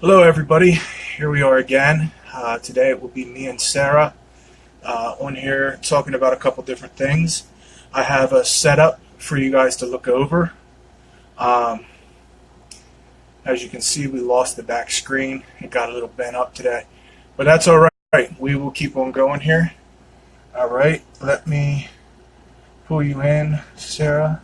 Hello, everybody. Here we are again. Today it will be me and Sarah on here talking about a couple different things. I have a setup for you guys to look over. Um, as you can see, we lost the back screen. It got a little bent up today, but that's all right. We will keep on going here. All right, let me pull you in, Sarah.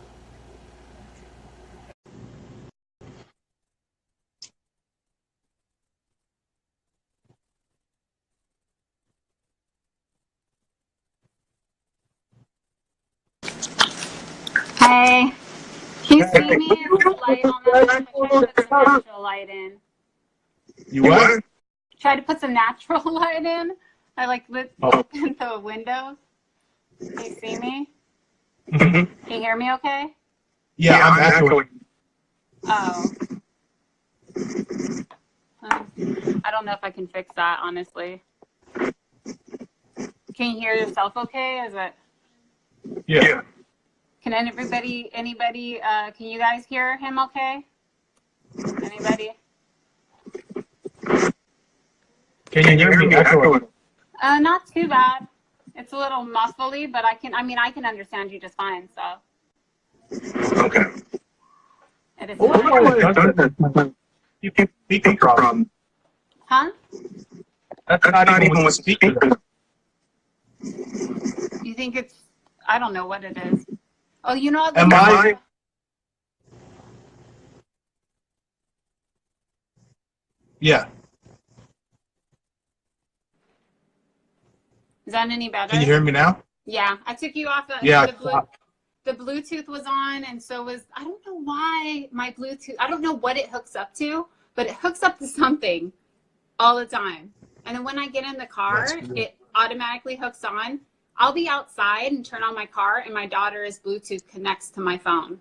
Hey, can you see me? Is the light on that? I tried to put some natural light in. You what? Try to put some natural light in. I opened the windows. Can you see me? Can you hear me okay? Yeah, I'm echoing. Oh. I don't know if I can fix that, honestly. Can you hear yourself okay? Is it? Yeah. Can anybody, can you guys hear him okay? Anybody? Can you hear me echoing? Not too bad. It's a little muffly, but I can understand you just fine, so. Okay. It is Oh, you can speak from. Huh? That's not even with speaker. You think it's, I don't know what it is. Oh, you know what? Am I? Yeah. Is that any better? Can you hear me now? Yeah, I took you off. Yeah. The Bluetooth was on, and so was, I don't know why my Bluetooth, I don't know what it hooks up to, but it hooks up to something all the time. And then when I get in the car, it automatically hooks on. I'll be outside and turn on my car, and my daughter's Bluetooth connects to my phone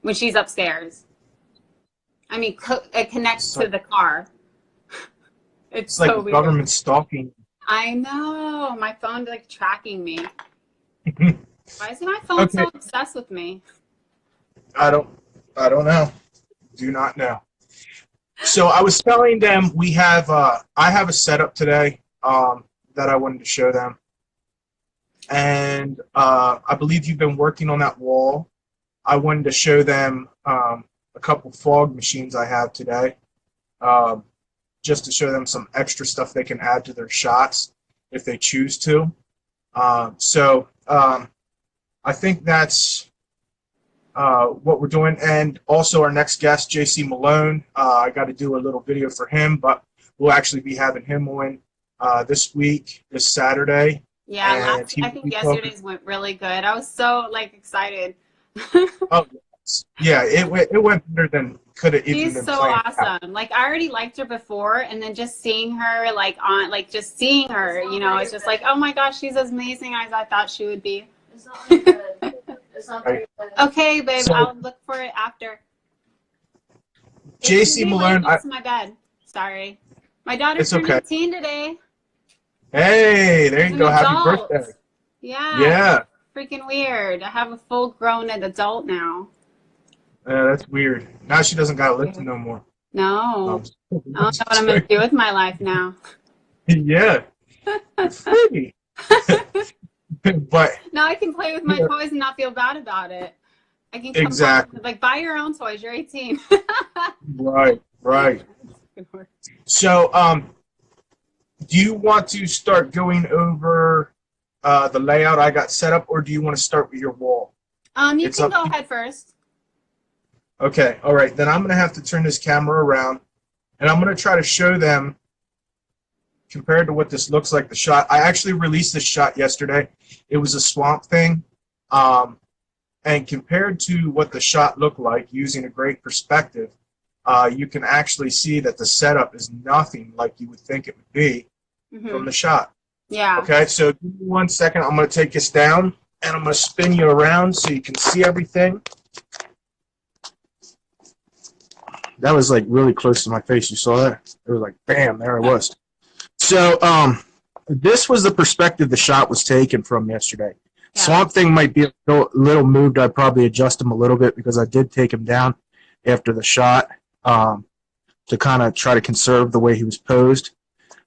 when she's upstairs. I mean, it connects to the car. It's like so weird. Government stalking. I know. My phone like tracking me. Why is my phone so obsessed with me? I don't know. Do not know. So I was telling them I have a setup today that I wanted to show them. And I believe you've been working on that wall. I wanted to show them a couple fog machines I have today, just to show them some extra stuff they can add to their shots if they choose to. I think that's what we're doing. And also our next guest, JC Malone, I got to do a little video for him, but we'll actually be having him on this Saturday. Yeah, I think yesterday's went really good. I was so like excited. Oh, yeah, it went better than could have even been. She's so awesome. Like I already liked her before, and then just seeing her just seeing her, you know, it's just like, oh my gosh, she's as amazing as I thought she would be. It's not very good. It's not very good. Okay, babe, I'll look for it after. JC Malone. That's my bed. Sorry, my daughter's turning 18 today. Hey, there you go. Happy birthday. Yeah. Yeah. Freaking weird. I have a full-grown adult now. That's weird. Now she doesn't gotta listen no more. No. I don't know what I'm gonna do with my life now. Yeah. Free. But now I can play with my toys and not feel bad about it. I can come home, like buy your own toys. You're 18. Right. So, do you want to start going over the layout I got set up, or do you want to start with your wall? You can go ahead first. Okay, all right. Then I'm going to have to turn this camera around, and I'm going to try to show them, compared to what this looks like, the shot. I actually released this shot yesterday. It was a Swamp Thing, and compared to what the shot looked like using a great perspective, you can actually see that the setup is nothing like you would think it would be from the shot. Yeah. Okay, so give me 1 second. I'm going to take this down, and I'm going to spin you around so you can see everything. That was like really close to my face. You saw that? It was like, bam, there it was. So this was the perspective the shot was taken from yesterday. Yeah. Swamp Thing might be a little moved. I'd probably adjust him a little bit because I did take him down after the shot. to kind of try to conserve the way he was posed.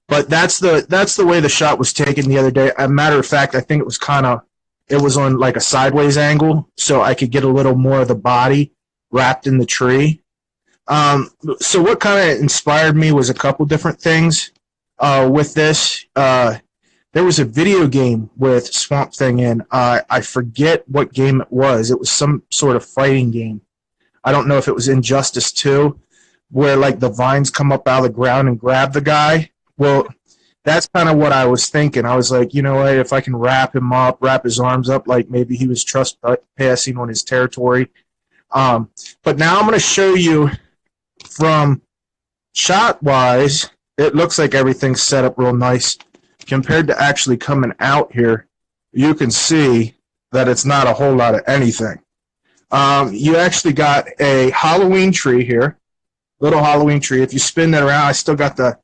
But that's the way the shot was taken the other day. As a matter of fact, I think it was on like a sideways angle, so I could get a little more of the body wrapped in the tree. So what kind of inspired me was a couple different things with this. There was a video game with Swamp Thing in. I forget what game it was. It was some sort of fighting game. I don't know if it was Injustice 2, where like the vines come up out of the ground and grab the guy. Well, that's kind of what I was thinking. I was like, you know what, if I can wrap him up, wrap his arms up, like maybe he was trespassing on his territory. But now I'm going to show you from shot-wise, it looks like everything's set up real nice. Compared to actually coming out here, you can see that it's not a whole lot of anything. You actually got a Halloween tree here, little Halloween tree. If you spin that around, I still got the,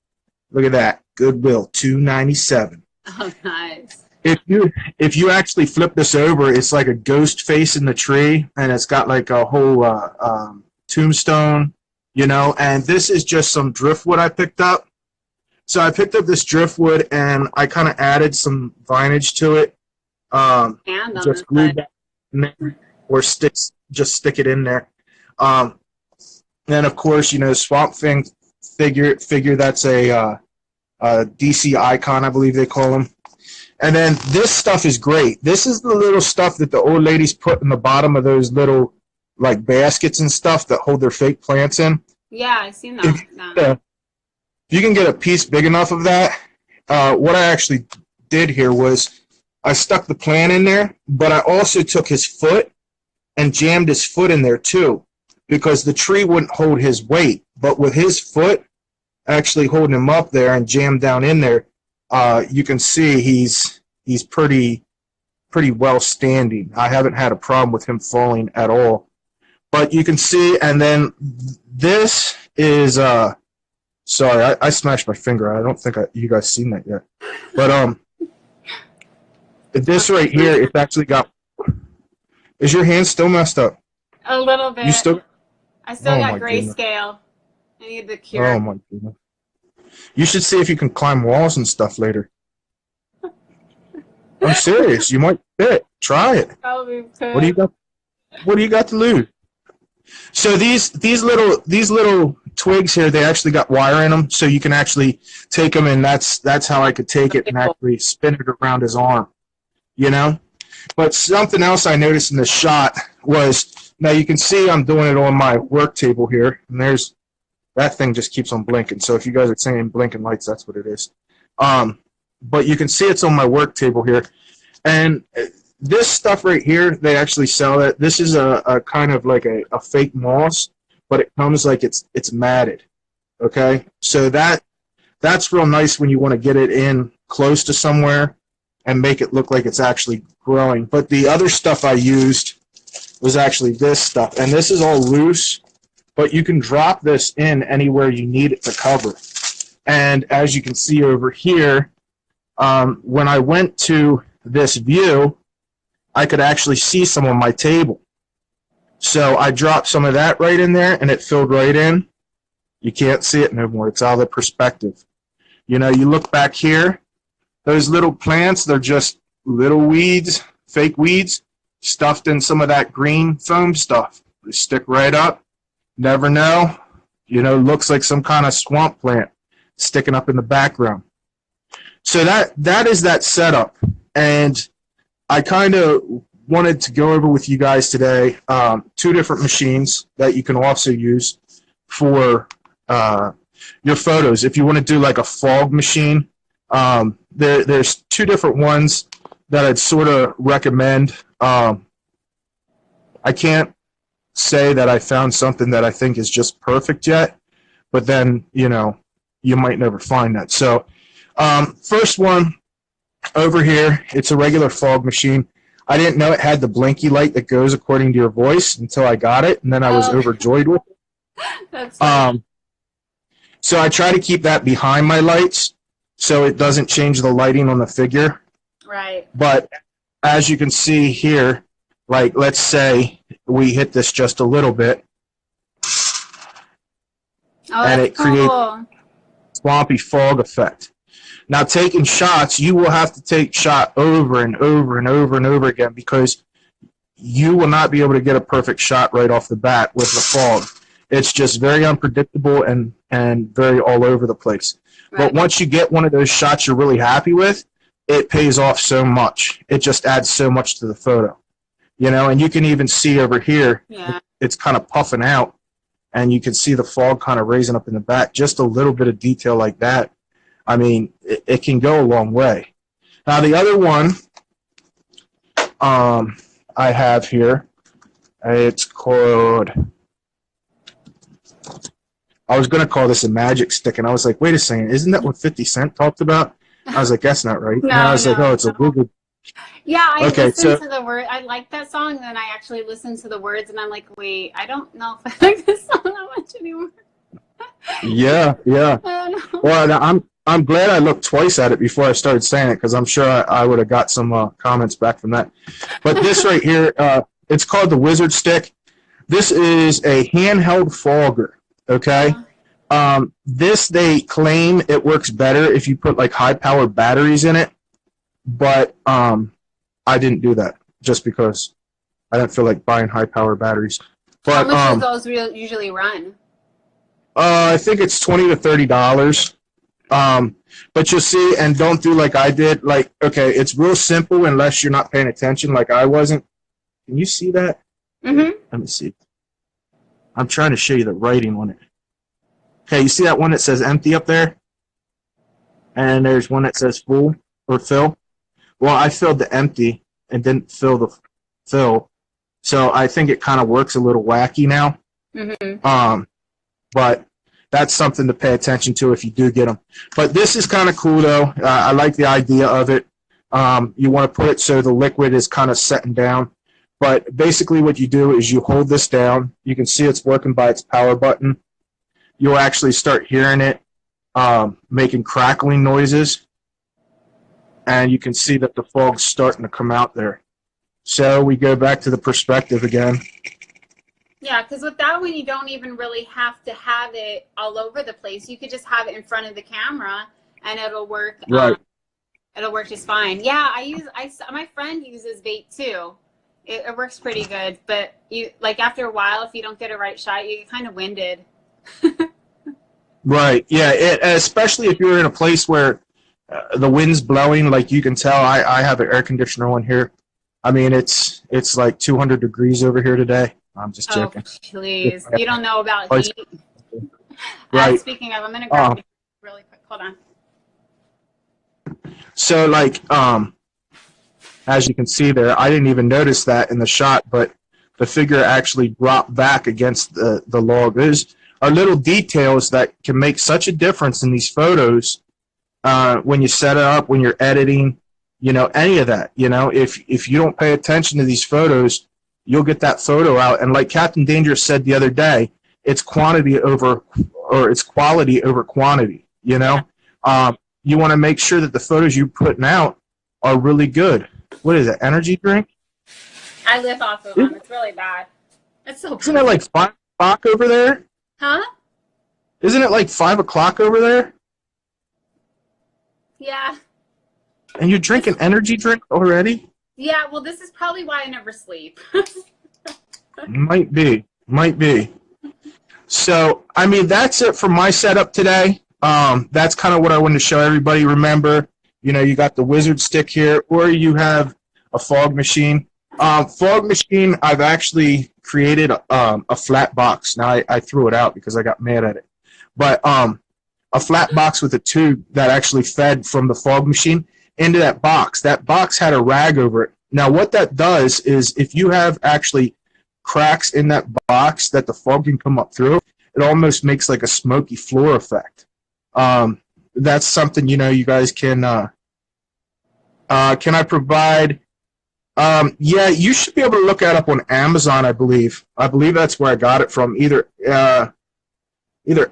look at that, Goodwill, $2.97. Oh, nice. If you actually flip this over, it's like a ghost face in the tree, and it's got like a whole tombstone, you know. And this is just some driftwood I picked up. So I picked up this driftwood, and I kind of added some vinage to it. And on just the glue side. that in there, or just stick it in there. Then of course, you know, Swamp Thing figure that's a DC icon, I believe they call him. And then this stuff is great. This is the little stuff that the old ladies put in the bottom of those little like baskets and stuff that hold their fake plants in. Yeah, I've seen that. If you can get a piece big enough of that, what I actually did here was I stuck the plant in there, but I also took his foot and jammed his foot in there too, because the tree wouldn't hold his weight. But with his foot actually holding him up there and jammed down in there, you can see he's pretty well standing. I haven't had a problem with him falling at all. But you can see, and then this is sorry, I smashed my finger. I don't think you guys seen that yet. But this right here, it's actually got. Is your hand still messed up? A little bit. You still? I still Oh, got my grayscale. I need the cure. Oh my goodness! You should see if you can climb walls and stuff later. I'm serious. You might fit. Try it. Probably could. What do you got? What do you got to lose? So these little twigs here, they actually got wire in them, so you can actually take them, and that's how I could take it and actually spin it around his arm, you know. But something else I noticed in the shot was, now you can see I'm doing it on my work table here, and there's that thing just keeps on blinking. So if you guys are saying blinking lights, that's what it is. But you can see it's on my work table here, and this stuff right here, they actually sell it. This is a kind of like a fake moss, but it comes like it's matted. Okay, so that's real nice when you want to get it in close to somewhere and make it look like it's actually growing. But the other stuff I used was actually this stuff, and this is all loose, but you can drop this in anywhere you need it to cover. And as you can see over here, when I went to this view, I could actually see some on my table. So I dropped some of that right in there, and it filled right in. You can't see it no more. It's out of the perspective. You know, you look back here, those little plants, they're just little weeds, fake weeds, stuffed in some of that green foam stuff. They stick right up. Never know. You know, looks like some kind of swamp plant sticking up in the background. So that is that setup. And I kind of wanted to go over with you guys today two different machines that you can also use for your photos. If you want to do like a fog machine, there's two different ones that I'd sort of recommend. I can't say that I found something that I think is just perfect yet, but then, you know, you might never find that. So first one over here, it's a regular fog machine. I didn't know it had the blinky light that goes according to your voice until I got it, and then I was overjoyed with it. That's funny. So I try to keep that behind my lights so it doesn't change the lighting on the figure. Right. But as you can see here, like let's say we hit this just a little bit. Oh, and that's it creates cool. swampy fog effect. Now, taking shots, you will have to take shot over and over and over and over again because you will not be able to get a perfect shot right off the bat with the fog. It's just very unpredictable and very all over the place. Right. But once you get one of those shots you're really happy with, it pays off so much. It just adds so much to the photo. You know, and you can even see over here, Yeah. it's kind of puffing out, and you can see the fog kind of raising up in the back. Just a little bit of detail like that, I mean, it can go a long way. Now, the other one I have here, it's called, I was going to call this a magic stick, and I was like, wait a second, isn't that what 50 Cent talked about? I was like, that's not right. No, and I was like, no, oh, it's a Google. Yeah, I Okay, listened so- to the word. I like that song, and then I actually listened to the words, and I'm like, wait, I don't know if I like this song that much anymore. Yeah. I don't know. Well, I'm glad I looked twice at it before I started saying it because I'm sure I would have got some comments back from that. But this right here, it's called the Wizard Stick. This is a handheld fogger, okay? This, they claim it works better if you put like high-powered batteries in it, but I didn't do that just because I didn't feel like buying high-powered batteries. How But much do those usually run? I think it's $20 to $30. But you'll see, and don't do like I did. Like, okay, it's real simple unless you're not paying attention like I wasn't. Can you see that? Mm-hmm. Let me see. I'm trying to show you the writing on it. Okay, you see that one that says empty up there? And there's one that says full or fill. Well, I filled the empty and didn't fill the fill. So I think it kind of works a little wacky now. Mm-hmm. But that's something to pay attention to if you do get them. But this is kind of cool, though. I like the idea of it. You want to put it so the liquid is kind of setting down. But basically what you do is you hold this down. You can see it's working by its power button. You'll actually start hearing it making crackling noises. And you can see that the fog's starting to come out there. So we go back to the perspective again. Yeah, because with that one, you don't even really have to have it all over the place. You could just have it in front of the camera, and it'll work. Right. It'll work just fine. Yeah, my friend uses bait too. It works pretty good, but you like after a while, if you don't get a right shot, you get kind of winded. Right. Yeah. Especially if you're in a place where the wind's blowing, like you can tell. I have an air conditioner on here. I mean, it's like 200 degrees over here today. I'm just joking. Oh, please. You don't know about Right. heat. Right. Speaking of, I'm going to grab it really quick. Hold on. So, like, as you can see there, I didn't even notice that in the shot, but the figure actually dropped back against the log. Those are little details that can make such a difference in these photos when you set it up, when you're editing, you know, any of that. You know, if you don't pay attention to these photos, you'll get that photo out. And like Captain Dangerous said the other day, it's quality over quantity, you know? You want to make sure that the photos you're putting out are really good. What is it, energy drink? I live off of them. It's really bad. It's so Isn't it like 5 o'clock over there? Huh? Isn't it like 5 o'clock over there? Yeah. And you're drinking energy drink already? Yeah, well, this is probably why I never sleep. Might be. So, I mean, that's it for my setup today. That's kind of what I wanted to show everybody. Remember, you know, you got the Wizard Stick here, or you have a fog machine. Fog machine, I've actually created a flat box. Now, I threw it out because I got mad at it. But a flat box with a tube that actually fed from the fog machine into that box. That box had a rag over it. Now, what that does is if you have actually cracks in that box that the fog can come up through, it almost makes like a smoky floor effect. That's something, you know, you guys can I provide? Yeah, you should be able to look that up on Amazon, I believe. I believe that's where I got it from. Either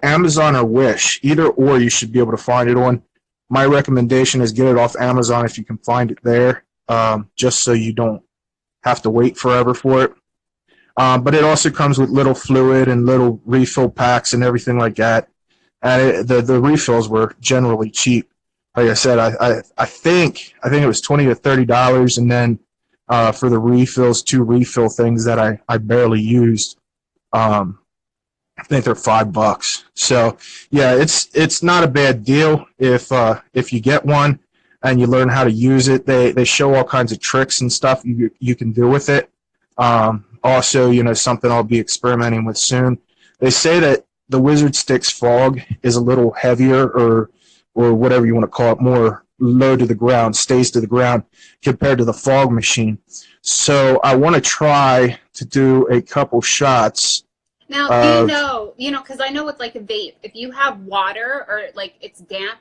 Amazon or Wish. Either or you should be able to find it on. My recommendation is get it off Amazon if you can find it there, just so you don't have to wait forever for it. But it also comes with little fluid and little refill packs and everything like that. And the refills were generally cheap. Like I said, I think it was $20 to $30, and then for the refills, 2 refill things that I barely used. I think they're $5. So yeah, it's not a bad deal if you get one and you learn how to use it. They show all kinds of tricks and stuff you can do with it. Also, something I'll be experimenting with soon. They say that the Wizard Sticks fog is a little heavier, or whatever you want to call it, more low to the ground, stays to the ground compared to the fog machine. So I want to try to do a couple shots. Now, because I know with like a vape, if you have water or like it's damp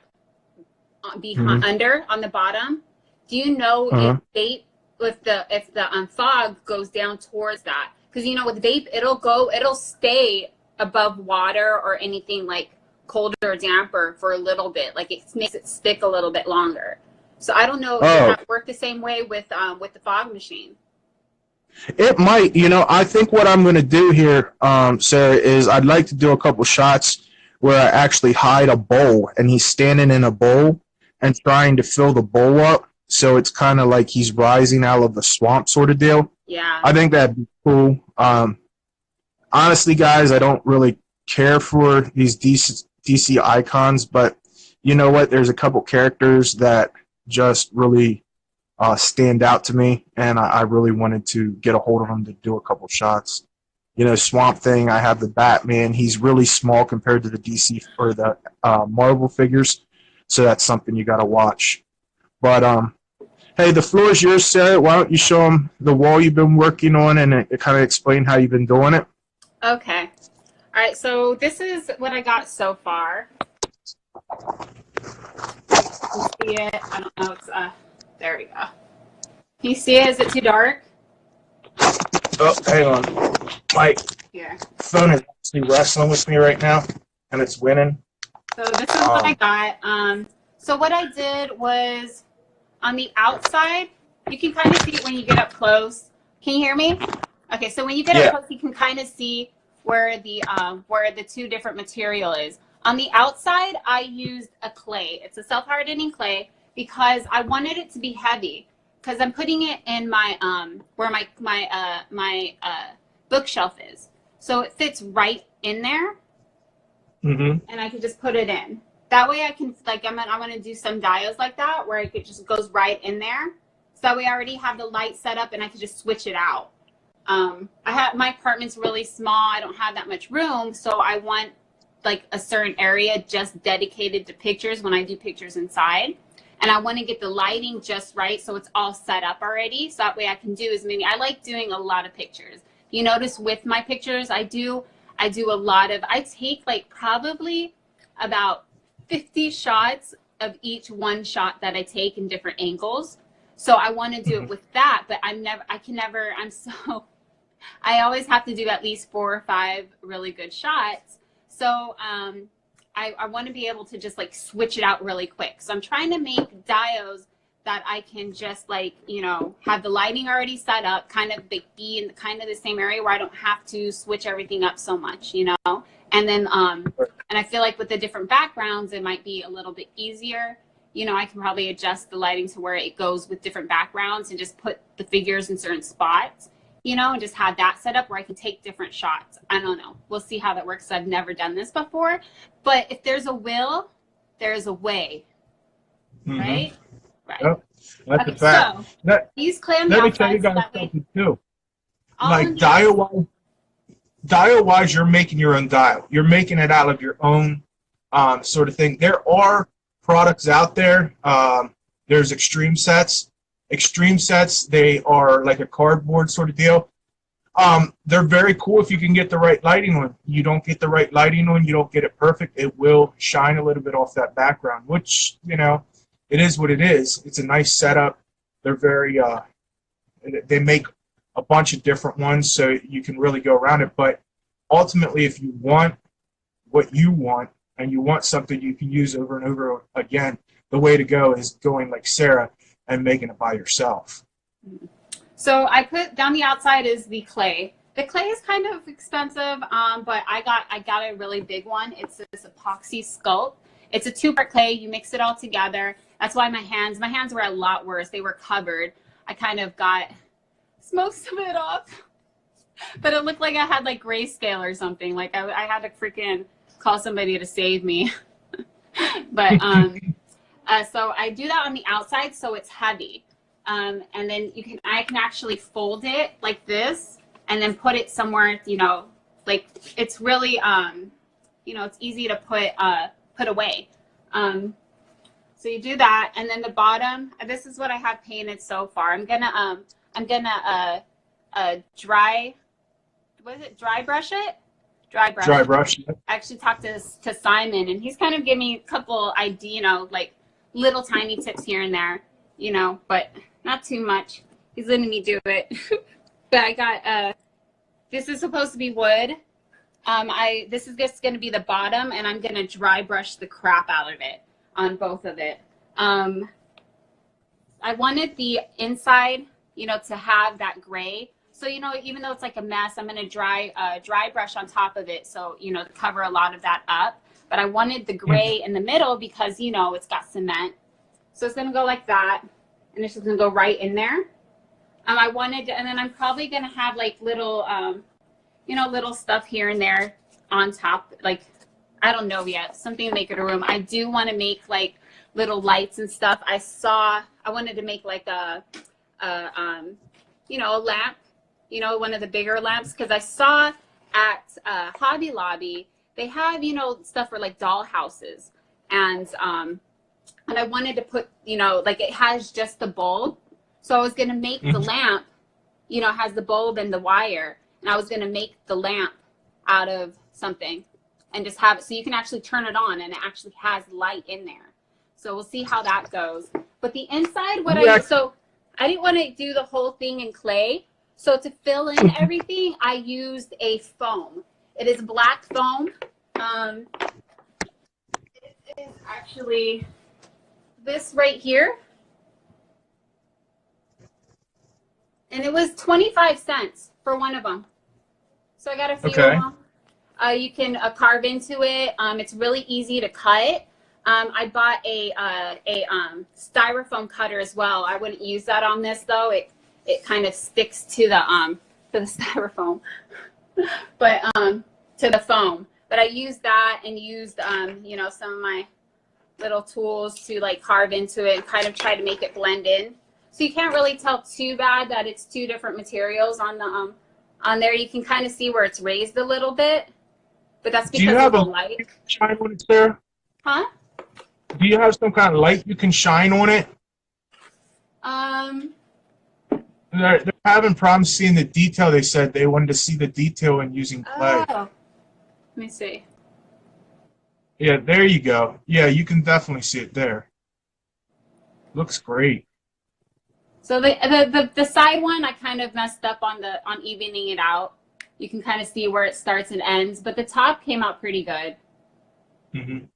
behind under on the bottom, do you know if vape if the fog goes down towards that? Because with vape, it'll stay above water or anything like colder or damper for a little bit, like it makes it stick a little bit longer. So I don't know if that work the same way with the fog machine. It might. I think what I'm going to do here, Sarah, is I'd like to do a couple shots where I actually hide a bowl and he's standing in a bowl and trying to fill the bowl up, so it's kind of like he's rising out of the swamp sort of deal. Yeah. I think that'd be cool. Honestly, guys, I don't really care for these DC icons, but you know what? There's a couple characters that just really stand out to me, and I really wanted to get a hold of them to do a couple shots. Swamp Thing, I have the Batman. He's really small compared to the DC or the Marvel figures, so that's something you got to watch. But hey, the floor is yours, Sarah. Why don't you show them the wall you've been working on and kind of explain how you've been doing it? Okay. All right, so this is what I got so far. You see it? I don't know. It's there we go. Can you see it? Is it too dark? Oh, hang on. My phone is actually wrestling with me right now, and it's winning. So this is what I got. So what I did was on the outside, you can kind of see it when you get up close. Can you hear me? Okay, so when you get up close, you can kind of see where the 2 different material is. On the outside, I used a clay. It's a self-hardening clay because I wanted it to be heavy, because I'm putting it in my where my bookshelf is, so it fits right in there, and I can just put it in. That way, I can I'm gonna do some dials like that where it just goes right in there. So that way, I already have the light set up, and I can just switch it out. My apartment's really small. I don't have that much room, so I want like a certain area just dedicated to pictures when I do pictures inside. And I want to get the lighting just right, so it's all set up already. So that way I can do as many. I like doing a lot of pictures. You notice with my pictures, I do a lot of, I take like probably about 50 shots of each one shot that I take in different angles. So I want to do it with that, but I always have to do at least 4 or 5 really good shots. So I want to be able to just like switch it out really quick. So I'm trying to make dios that I can just like, have the lighting already set up, kind of be in kind of the same area where I don't have to switch everything up so much, And then, and I feel like with the different backgrounds, it might be a little bit easier. I can probably adjust the lighting to where it goes with different backgrounds and just put the figures in certain spots. And just have that set up where I can take different shots. I don't know. We'll see how that works. I've never done this before. But if there's a will, there's a way. Right? Right. Yep. That's a fact. So, these clay on the let me outside, tell you guys so something, too. All Like, dial-wise, you're making your own dial. You're making it out of your own sort of thing. There are products out there. There's Extreme Sets. Extreme Sets, they are like a cardboard sort of deal. They're very cool if you can get the right lighting on. You don't get the right lighting on, you don't get it perfect, it will shine a little bit off that background, which, it is what it is. It's a nice setup. They're very, they make a bunch of different ones, so you can really go around it. But ultimately, if you want what you want, and you want something you can use over and over again, the way to go is going like Sarah and making it by yourself. So I put down the outside is the clay. The clay is kind of expensive, but I got a really big one. It's this epoxy sculpt. It's a 2-part clay. You mix it all together. That's why my hands were a lot worse. They were covered. I kind of got most of it off, but it looked like I had like grayscale or something. Like I had to freaking call somebody to save me. But so I do that on the outside, so it's heavy. And then I can actually fold it like this and then put it somewhere, you know, like it's really, you know, it's easy to put away. So you do that, and then the bottom, this is what I have painted so far. I'm gonna dry brush it. Dry brush. I actually talked to Simon, and he's kind of giving me a couple idea, you know, like little tiny tips here and there, you know, but not too much. He's letting me do it. But I got this is supposed to be wood. This is just going to be the bottom, and I'm going to dry brush the crap out of it on both of it. I wanted the inside, you know, to have that gray. So, you know, even though it's like a mess, I'm going to dry brush on top of it. So, you know, to cover a lot of that up. But I wanted the gray in the middle because, you know, it's got cement. So it's going to go like that. And it's just going to go right in there. I wanted to, and then I'm probably going to have like little, you know, little stuff here and there on top. Like, I don't know yet, something to make it a room. I do want to make like little lights and stuff. I wanted to make like you know, a lamp, you know, one of the bigger lamps. Cause I saw at Hobby Lobby, they have, you know, stuff for like doll houses. And I wanted to put, you know, like it has just the bulb. So I was going to make the lamp, you know, has the bulb and the wire. And I was going to make the lamp out of something and just have it so you can actually turn it on and it actually has light in there. So we'll see how that goes. But the inside, so I didn't want to do the whole thing in clay. So to fill in everything, I used a foam. It is black foam. It is actually this right here. And it was 25 cents for one of them. So I got a few of them. You can carve into it. It's really easy to cut. I bought a styrofoam cutter as well. I wouldn't use that on this though. It kind of sticks to the styrofoam, but to the foam. But I used that and used you know, some of my little tools to like carve into it and kind of try to make it blend in. So you can't really tell too bad that it's two different materials on the on there. You can kind of see where it's raised a little bit, but that's because of the light. Do you have a shine on it, Sarah? Huh? Do you have some kind of light you can shine on it? They're having problems seeing the detail. They said they wanted to see the detail in using clay. Oh. Let me see. Yeah, there you go. Yeah, you can definitely see it there. Looks great. So the side one, I kind of messed up on evening it out. You can kind of see where it starts and ends, but the top came out pretty good. Mm-hmm.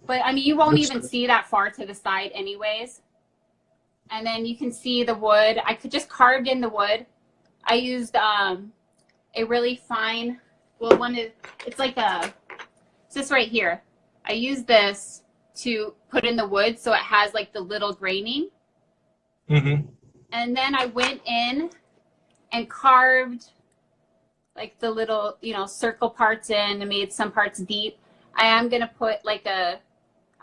But I mean, you won't even see that far to the side anyways. And then you can see the wood. I could just carved in the wood. I used a really fine, well, it's like it's this right here. I used this to put in the wood so it has like the little graining. Mm-hmm. And then I went in and carved like the little, you know, circle parts in and made some parts deep. I am going to put like I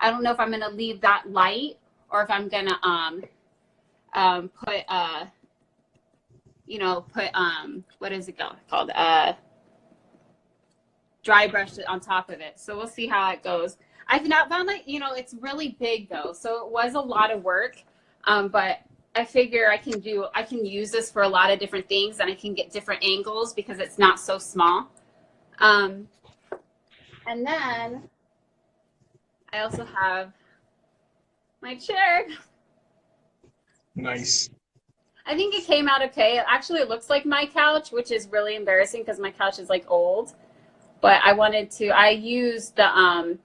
don't know if I'm going to leave that light or if I'm going to put you know, what is it called? Dry brush it on top of it. So we'll see how it goes. I've not found that, you know, it's really big though. So it was a lot of work. But I figure I can use this for a lot of different things and I can get different angles because it's not so small. And then I also have my chair. Nice. I think it came out okay. Actually, it looks like my couch, which is really embarrassing because my couch is like old. But I used the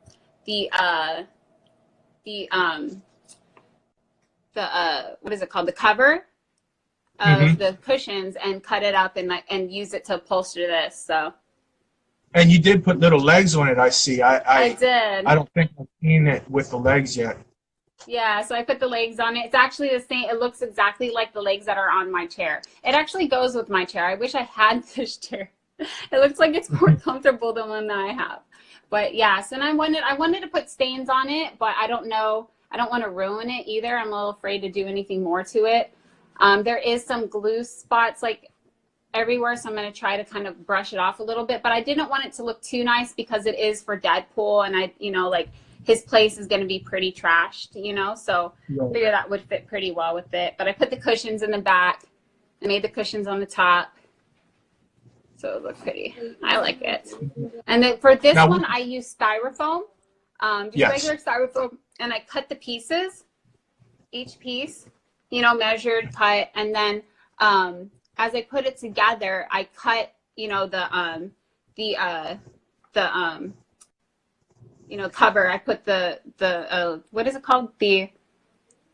what is it called? The cover. of the cushions and cut it up and use it to upholster this. So. And you did put little legs on it, I see. I did. I don't think I've seen it with the legs yet. Yeah, so I put the legs on it. It's actually the same. It looks exactly like the legs that are on my chair. It actually goes with my chair. I wish I had this chair. It looks like it's more comfortable than one that I have. But yeah, so I wanted to put stains on it, but I don't know. I don't want to ruin it either. I'm a little afraid to do anything more to it. There is some glue spots like everywhere, so I'm going to try to kind of brush it off a little bit. But I didn't want it to look too nice because it is for Deadpool, and like his place is going to be pretty trashed, so I figured that would fit pretty well with it. But I put the cushions in the back. I made the cushions on the top. So it looks pretty. I like it. And then for this one, I use styrofoam, just regular styrofoam, and I cut the pieces, each piece, measured, cut, and then as I put it together, I cut, the cover. I put the what is it called? The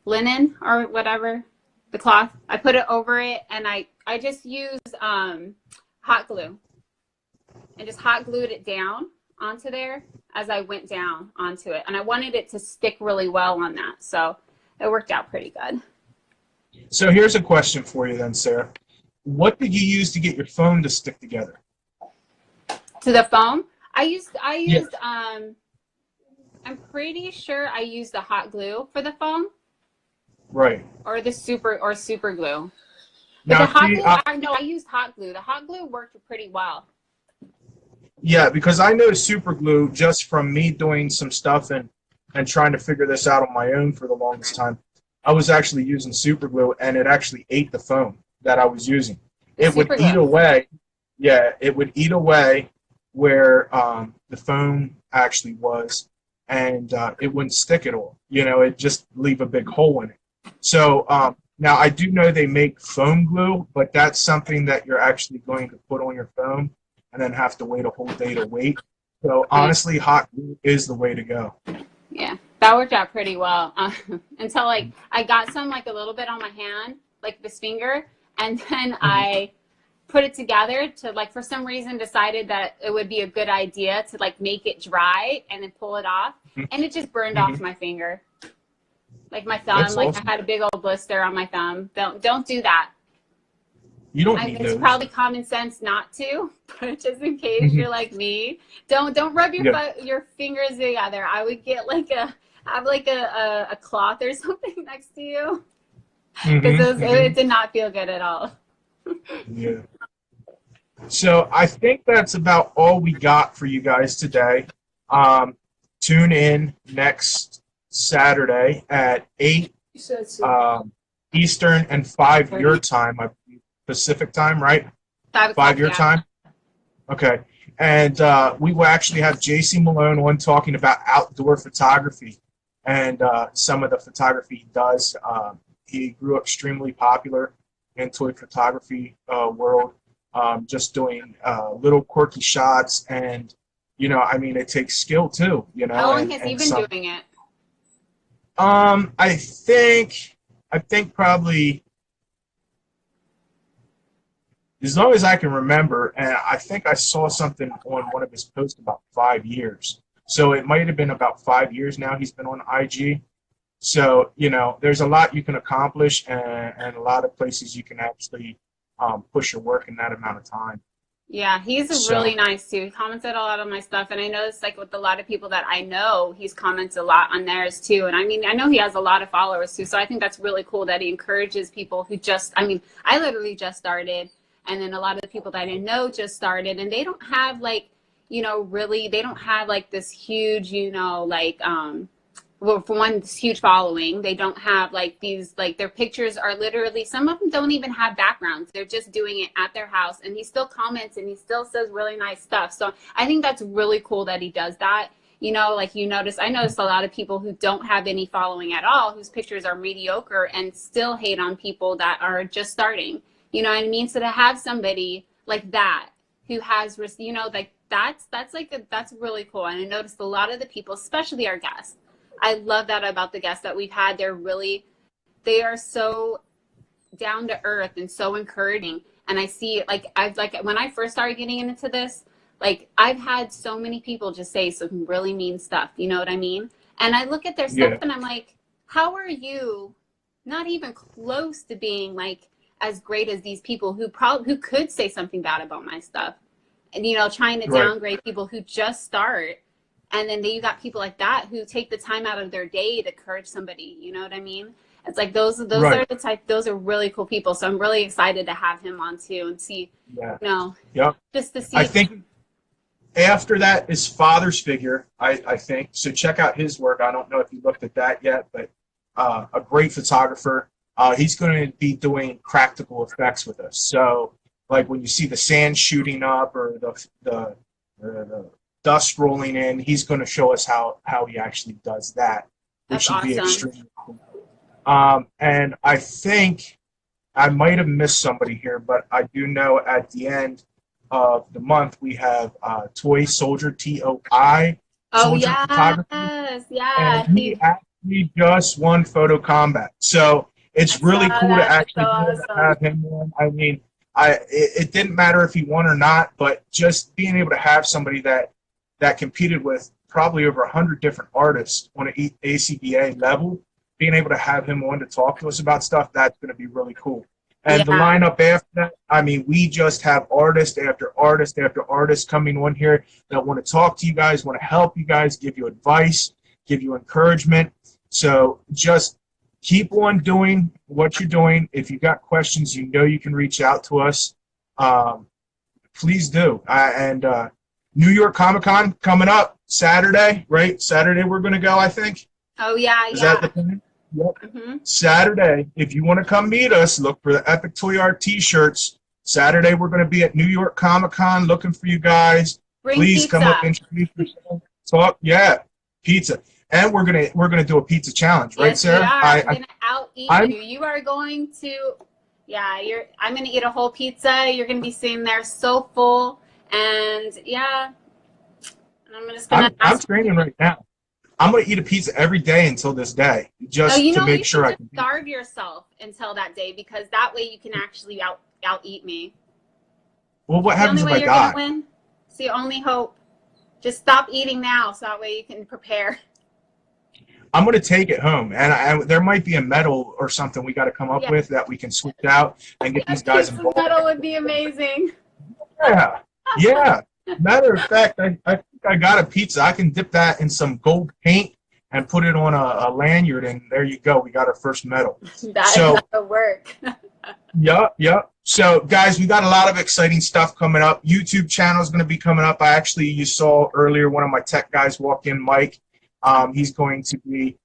linen or whatever, the cloth. I put it over it, and I just used hot glue and just hot glued it down onto there as I went down onto it. And I wanted it to stick really well on that. So it worked out pretty good. So here's a question for you then, Sarah. What did you use to get your phone to stick together? To the foam? I used I'm pretty sure I used the hot glue for the foam. Right. Or the super glue. Now, the hot glue, I used hot glue. The hot glue worked pretty well. Yeah, because I know super glue just from me doing some stuff and trying to figure this out on my own for the longest time. I was actually using super glue, and it actually ate the foam that I was using. It would eat away. Yeah, it would eat away where the foam actually was, and it wouldn't stick at all. It'd just leave a big hole in it. So now I do know they make foam glue, but that's something that you're actually going to put on your phone and then have to wait a whole day to wait. So honestly, hot glue is the way to go. Yeah, that worked out pretty well until I got some a little bit on my hand, like this finger, and then I put it together to for some reason decided that it would be a good idea to make it dry and then pull it off, and it just burned off my finger. My thumb, awesome. I had a big old blister on my thumb. Don't do that. You don't need It's those. probably common sense not to, but just in case you're like me, don't rub your fingers together. I would get a cloth or something next to you because it did not feel good at all. Yeah. So I think that's about all we got for you guys today. Tune in next Saturday at 8 Eastern and 5 your time, I believe, Pacific time, right? 5 your time? Okay. And we will actually have JC Malone on talking about outdoor photography and some of the photography he does. He grew up extremely popular in toy photography world, just doing little quirky shots. And, it takes skill too. How long has he been doing it? I think probably as long as I can remember, and I think I saw something on one of his posts about 5 years. So it might have been about 5 years now he's been on IG. So, there's a lot you can accomplish and a lot of places you can actually push your work in that amount of time. Yeah, he's really nice too. He commented a lot on my stuff, and I noticed with a lot of people that I know, he's comments a lot on theirs too. And I know he has a lot of followers too, so I think that's really cool that he encourages people who I literally just started, and then a lot of the people that I know just started, and they don't have really, they don't have this huge, well, for one, this huge following. They don't have these, their pictures are literally, some of them don't even have backgrounds. They're just doing it at their house, and he still comments and he still says really nice stuff. So I think that's really cool that he does that. I noticed a lot of people who don't have any following at all, whose pictures are mediocre and still hate on people that are just starting. You know what I mean? So to have somebody like that who has, that's really cool. And I noticed a lot of the people, especially our guests, I love that about the guests that we've had. They are so down to earth and so encouraging. And I see, like, I've like when I first started getting into this, like I've had so many people just say some really mean stuff. You know what I mean? And I look at their stuff Yeah. and I'm like, how are you not even close to being like as great as these people who could say something bad about my stuff, and you know, trying to Right. downgrade people who just start. And then you got people like that who take the time out of their day to encourage somebody. You know what I mean? It's like those Right. are the type. Those are really cool people. So I'm really excited to have him on too and see. Yeah. You know, Yep. just to see. I think after that is Father's Figure, I think. So check out his work. I don't know if you looked at that yet, but a great photographer. He's going to be doing practical effects with us. So like when you see the sand shooting up or the dust rolling in, he's going to show us how he actually does that, which That's should be awesome. extremely cool. And I think I might have missed somebody here, but I do know at the end of the month we have Toy Soldier, TOI Oh Soldier Photography, yes, yeah. and he actually just won Photo Combat. So it's really saw cool to that. actually That's so be able to awesome. have him on. I mean, it didn't matter if he won or not, but just being able to have somebody that competed with probably over 100 different artists on an ACBA level, being able to have him on to talk to us about stuff, that's going to be really cool. And the Yeah. lineup after that, I mean, we just have artist after artist after artist coming on here that want to talk to you guys, want to help you guys, give you advice, give you encouragement. So just keep on doing what you're doing. If you got questions, you know you can reach out to us. Please do. And New York Comic Con coming up Saturday, right? Saturday we're going to go, I think. Oh yeah, Is yeah. that the plan? Yep. hmm Saturday, if you want to come meet us, look for the Epic Toy Art t-shirts. Saturday, we're going to be at New York Comic Con looking for you guys. Bring Please pizza. come up, introduce yourself, talk. Yeah, pizza. And we're gonna do a pizza challenge, right, Yes, Sarah? we are. I'm gonna out eat I'm- you. You are going to, yeah. I'm gonna eat a whole pizza. You're gonna be sitting there so full, and yeah. And I'm just gonna. I'm training right now. I'm gonna eat a pizza every day until this day, just you to know, make you sure I should can. just starve yourself until that day, because that way you can actually out eat me. Well, what The happens only if way I you're die? gonna win. It's the only hope. Just stop eating now, so that way you can prepare. I'm gonna take it home, and there might be a medal or something we got to come up Yeah. with that we can switch out and get these guys Pizza involved. medal would be amazing. Yeah, yeah. Matter of fact, I think I got a pizza. I can dip that in some gold paint and put it on a lanyard, and there you go. We got our first medal. So- That'll work. Yep. So, guys, we got a lot of exciting stuff coming up. YouTube channel is going to be coming up. You saw earlier one of my tech guys walk in, Mike. He's going to be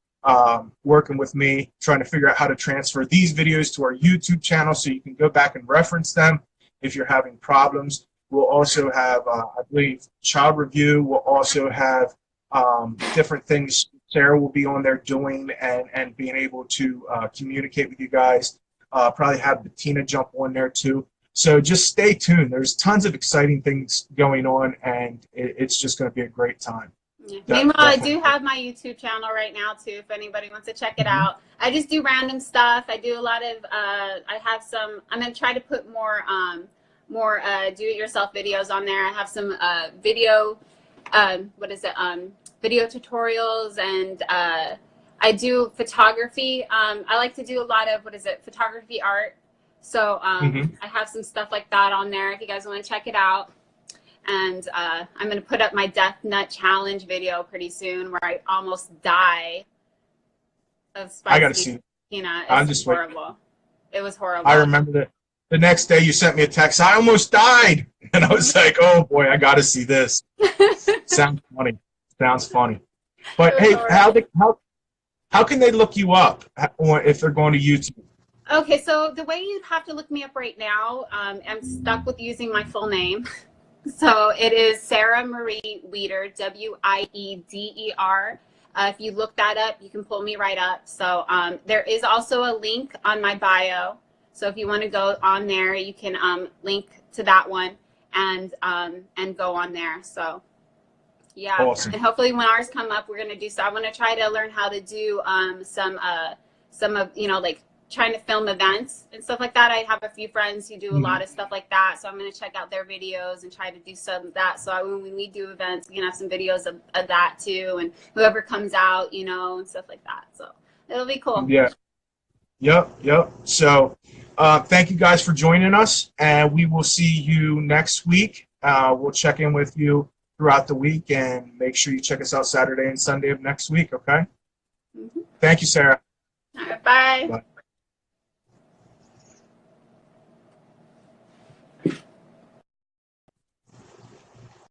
working with me, trying to figure out how to transfer these videos to our YouTube channel so you can go back and reference them if you're having problems. We'll also have, I believe, child review. We'll also have different things Sarah will be on there doing and being able to communicate with you guys. Probably have Bettina jump on there too. So just stay tuned. There's tons of exciting things going on, and it's just going to be a great time. Yeah. Yeah, Meanwhile, I definitely. do have my YouTube channel right now too. If anybody wants to check it Mhm. out, I just do random stuff. I do a lot of. I have some. I'm gonna try to put more do-it-yourself videos on there. I have some video. Video tutorials, and I do photography. I like to do a lot of photography art. So Mhm. I have some stuff like that on there if you guys want to check it out. And I'm going to put up my Death Nut Challenge video pretty soon where I almost die of spicy I got to see. peanut. I'm It's just waiting. horrible. It was horrible. I remember that the next day you sent me a text. I almost died, and I was like, "Oh boy, I got to see this." Sounds funny. Sounds funny. But It hey, was how can they look you up if they're going to YouTube? Okay, so the way you'd have to look me up right now, I'm stuck with using my full name. So it is Sarah Marie Wieder, Wieder. If you look that up, you can pull me right up. So there is also a link on my bio. So if you want to go on there, you can link to that one and go on there. So yeah, Awesome. and hopefully when ours come up, we're gonna do. So I want to try to learn how to do some of like trying to film events and stuff like that. I have a few friends who do a lot of stuff like that, so I'm going to check out their videos and try to do some of that. So when we do events, we can have some videos of that too, and whoever comes out, you know, and stuff like that. So it'll be cool. Yeah. Yep. So thank you guys for joining us, and we will see you next week. We'll check in with you throughout the week, and make sure you check us out Saturday and Sunday of next week, okay? Thank you, Sarah. All right, bye. Bye.